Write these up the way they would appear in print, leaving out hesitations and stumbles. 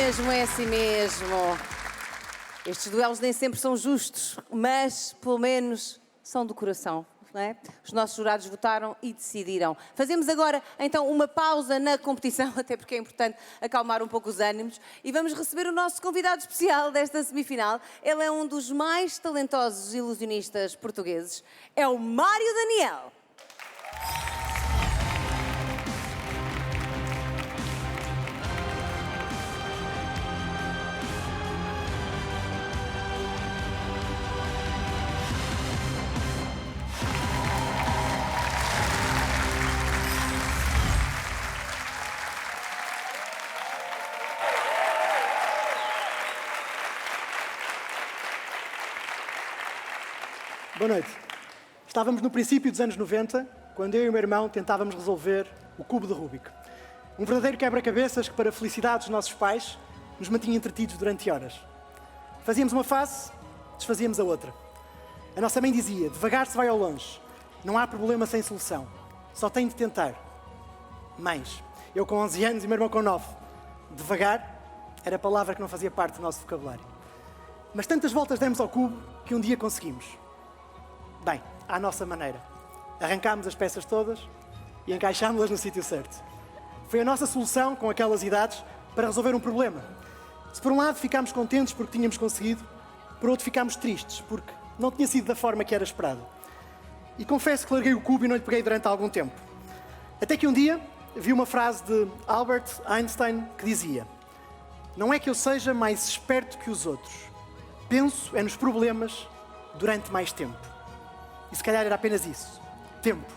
mesmo, é assim mesmo. Estes duelos nem sempre são justos, mas pelo menos são do coração, não é? Os nossos jurados votaram e decidiram. Fazemos agora então uma pausa na competição, até porque é importante acalmar um pouco os ânimos, e vamos receber o nosso convidado especial desta semifinal. Ele é um dos mais talentosos ilusionistas portugueses, é o Mário Daniel. Boa noite. Estávamos no princípio dos anos 90, quando eu e o meu irmão tentávamos resolver o cubo de Rubik. Um verdadeiro quebra-cabeças que, para a felicidade dos nossos pais, nos mantinha entretidos durante horas. Fazíamos uma face, desfazíamos a outra. A nossa mãe dizia, devagar se vai ao longe. Não há problema sem solução. Só tem de tentar. Mães, eu com 11 anos e o meu irmão com 9. Devagar era a palavra que não fazia parte do nosso vocabulário. Mas tantas voltas demos ao cubo que um dia conseguimos. Bem, à nossa maneira. Arrancámos as peças todas e encaixámos-las no sítio certo. Foi a nossa solução, com aquelas idades, para resolver um problema. Se por um lado ficámos contentes porque tínhamos conseguido, por outro ficámos tristes porque não tinha sido da forma que era esperado. E confesso que larguei o cubo e não lhe peguei durante algum tempo. Até que um dia vi uma frase de Albert Einstein que dizia: não é que eu seja mais esperto que os outros, penso é nos problemas durante mais tempo. E se calhar era apenas isso. Tempo.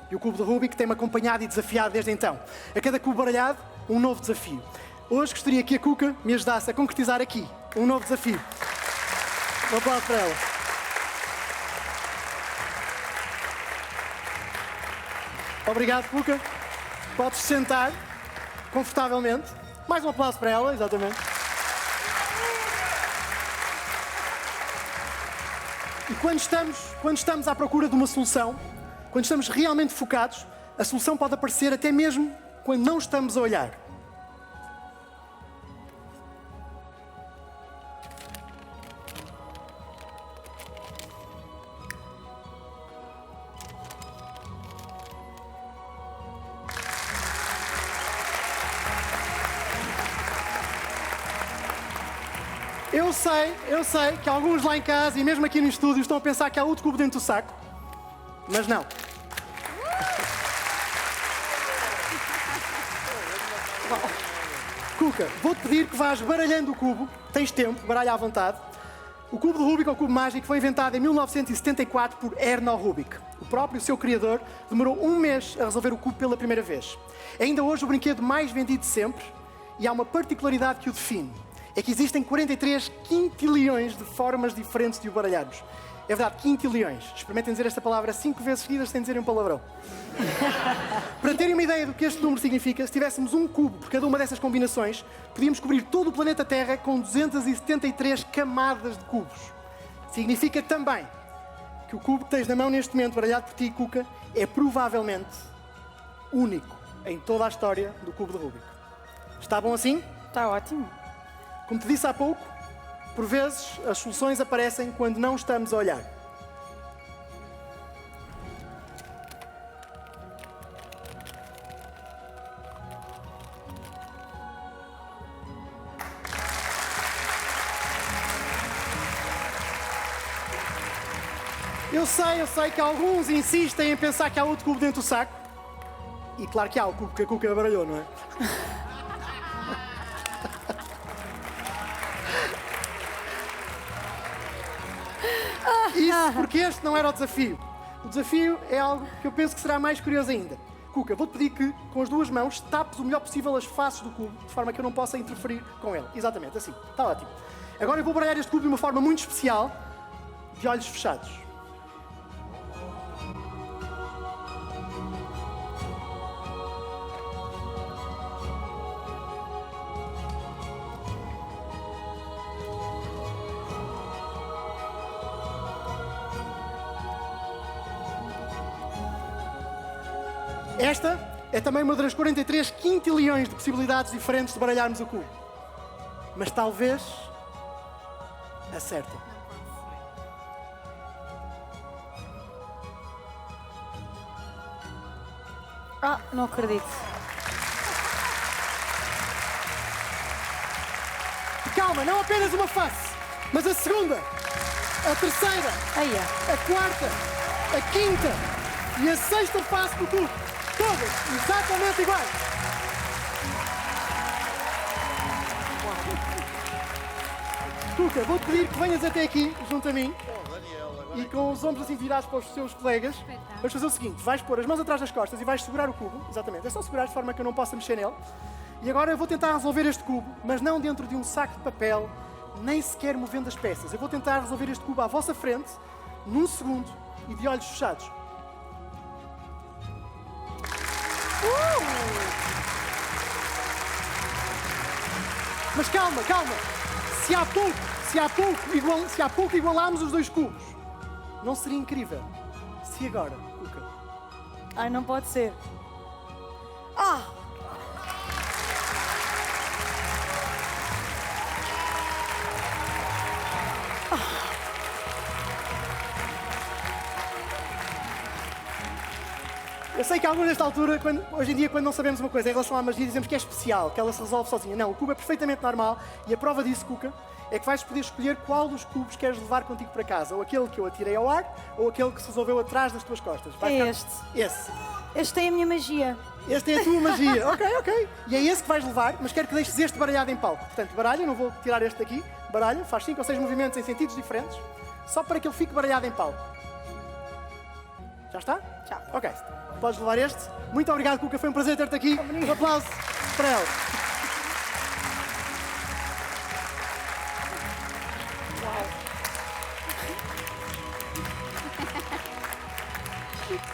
E o cubo de Rubik tem-me acompanhado e desafiado desde então. A cada cubo baralhado, um novo desafio. Hoje gostaria que a Cuca me ajudasse a concretizar aqui um novo desafio. Um aplauso para ela. Obrigado, Cuca. Podes sentar confortavelmente. Mais um aplauso para ela, exatamente. E quando estamos à procura de uma solução, quando estamos realmente focados, a solução pode aparecer até mesmo quando não estamos a olhar. Eu sei que alguns lá em casa e mesmo aqui no estúdio estão a pensar que há outro cubo dentro do saco, mas não. Cuca, vou-te pedir que vás baralhando o cubo, tens tempo, baralha à vontade. O cubo de Rubik, ou cubo mágico, foi inventado em 1974 por Erno Rubik. O próprio seu criador demorou um mês a resolver o cubo pela primeira vez. É ainda hoje o brinquedo mais vendido de sempre e há uma particularidade que o define. É que existem 43 quintilhões de formas diferentes de o baralharmos. É verdade, quintilhões. Experimentem dizer esta palavra 5 vezes seguidas sem dizerem um palavrão. Para terem uma ideia do que este número significa, se tivéssemos um cubo por cada uma dessas combinações, podíamos cobrir todo o planeta Terra com 273 camadas de cubos. Significa também que o cubo que tens na mão neste momento, baralhado por ti, Cuca, é provavelmente único em toda a história do cubo de Rubik. Está bom assim? Está ótimo. Como te disse há pouco, por vezes as soluções aparecem quando não estamos a olhar. Eu sei que alguns insistem em pensar que há outro cubo dentro do saco. E claro que há o cubo que a Cuca baralhou, não é? Isso porque este não era o desafio. O desafio é algo que eu penso que será mais curioso ainda. Cuca, vou-te pedir que, com as duas mãos, tapes o melhor possível as faces do cubo, de forma que eu não possa interferir com ele. Exatamente, assim. Está ótimo. Agora eu vou baralhar este cubo de uma forma muito especial, de olhos fechados. Esta é também uma das 43 quintilhões de possibilidades diferentes de baralharmos o cubo. mas talvez acerta. Não acredito. Calma, não apenas uma face, mas a segunda, a terceira, a quarta, a quinta e a sexta face do cubo. Todas exatamente iguais. Cuca, vou-te pedir que venhas até aqui, junto a mim, e com os ombros assim virados para os seus colegas, vamos fazer o seguinte, vais pôr as mãos atrás das costas e vais segurar o cubo, exatamente, é só segurar de forma que eu não possa mexer nele. E agora eu vou tentar resolver este cubo, mas não dentro de um saco de papel, nem sequer movendo as peças. Eu vou tentar resolver este cubo à vossa frente, num segundo e de olhos fechados. Mas calma, calma. Se há pouco igualámos os dois cubos, não seria incrível se agora, Cuca? Ai, não pode ser. Eu sei que alguns nesta altura, hoje em dia, quando não sabemos uma coisa em relação à magia, dizemos que é especial, que ela se resolve sozinha. Não, o cubo é perfeitamente normal e a prova disso, Cuca, é que vais poder escolher qual dos cubos queres levar contigo para casa. Ou aquele que eu atirei ao ar, ou aquele que se resolveu atrás das tuas costas. Este. Esse. Este tem a minha magia. Este é a tua magia. Ok. E é esse que vais levar, mas quero que deixes este baralhado em palco. Portanto, baralha, não vou tirar este daqui. Baralha, faz 5 ou 6 movimentos em sentidos diferentes, só para que ele fique baralhado em palco. Já está? Já. Ok. Podes levar este. Muito obrigado, Cuca. Foi um prazer ter-te aqui. Um aplauso para ela.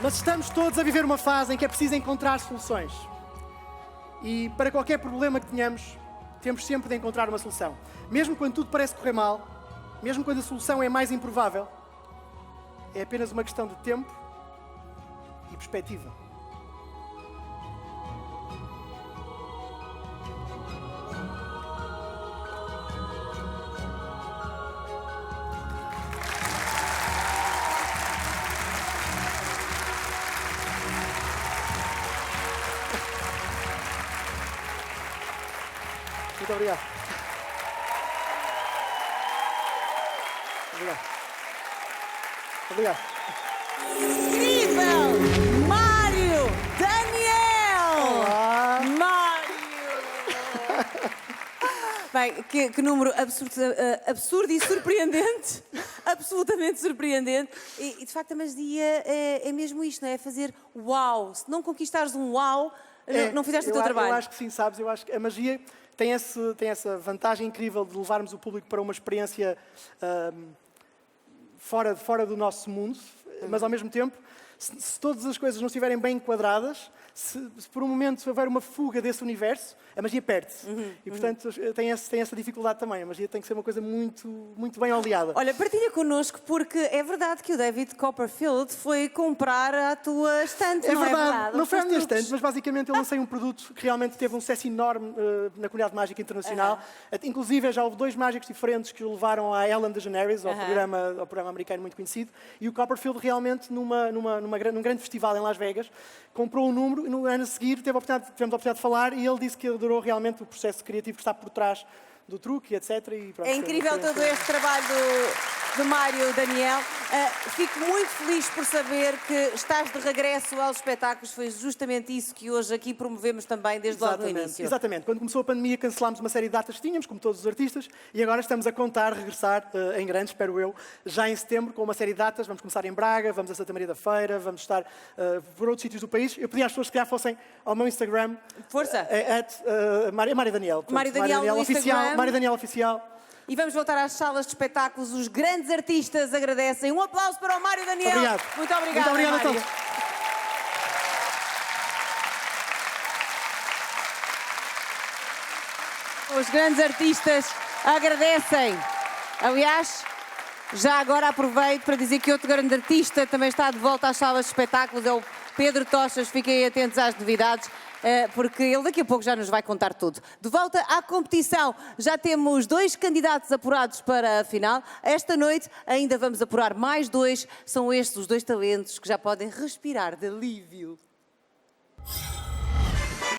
Mas estamos todos a viver uma fase em que é preciso encontrar soluções. E para qualquer problema que tenhamos, temos sempre de encontrar uma solução. Mesmo quando tudo parece correr mal, mesmo quando a solução é mais improvável, é apenas uma questão de tempo e perspectiva. Muito obrigado. Obrigado. Incrível! Mário Daniel! Olá! Mário! Bem, que número absurdo e surpreendente. Absolutamente surpreendente. E de facto a magia é mesmo isto, não é? Fazer uau. Se não conquistares um uau, não fizeste o teu trabalho. Eu acho que sim, sabes? Eu acho que a magia tem essa vantagem incrível de levarmos o público para uma experiência fora do nosso mundo, mas ao mesmo tempo, se todas as coisas não estiverem bem enquadradas, se por um momento houver uma fuga desse universo, a magia perde-se. E, portanto, tem essa dificuldade também. A magia tem que ser uma coisa muito, muito bem oleada. Olha, partilha connosco, porque é verdade que o David Copperfield foi comprar a tua estante, É não é verdade, verdade? não Os foi a teus minha truques. estante, mas basicamente eu lancei um produto que realmente teve um sucesso enorme na comunidade mágica internacional. Inclusive, já houve 2 mágicos diferentes que o levaram à Ellen DeGeneres, ao programa americano muito conhecido, e o Copperfield realmente, num grande festival em Las Vegas, comprou um número e no ano a seguir tivemos a oportunidade de falar e ele disse que adorou realmente o processo criativo que está por trás do truque, etc. E pronto, É incrível todo este trabalho do Mário Daniel. Fico muito feliz por saber que estás de regresso aos espetáculos. Foi justamente isso que hoje aqui promovemos também desde logo no início. Exatamente. Quando começou a pandemia cancelámos uma série de datas que tínhamos, como todos os artistas, e agora estamos a contar regressar em grande, espero eu, já em setembro com uma série de datas. Vamos começar em Braga, vamos a Santa Maria da Feira, vamos estar por outros sítios do país. Eu pedi às pessoas que já fossem ao meu Instagram. Força! Mário Daniel. Mário Daniel no Oficial, Instagram. Mário Daniel Oficial. E vamos voltar às salas de espetáculos. Os grandes artistas agradecem. Um aplauso para o Mário Daniel. Obrigado. Muito obrigada, Muito obrigado a Mário. todos. Os grandes artistas agradecem. Aliás, já agora aproveito para dizer que outro grande artista também está de volta às salas de espetáculos, é o Pedro Tochas. Fiquem atentos às novidades. porque ele daqui a pouco já nos vai contar tudo. De volta à competição, já temos 2 candidatos apurados para a final. Esta noite ainda vamos apurar mais 2. São estes os 2 talentos que já podem respirar de alívio.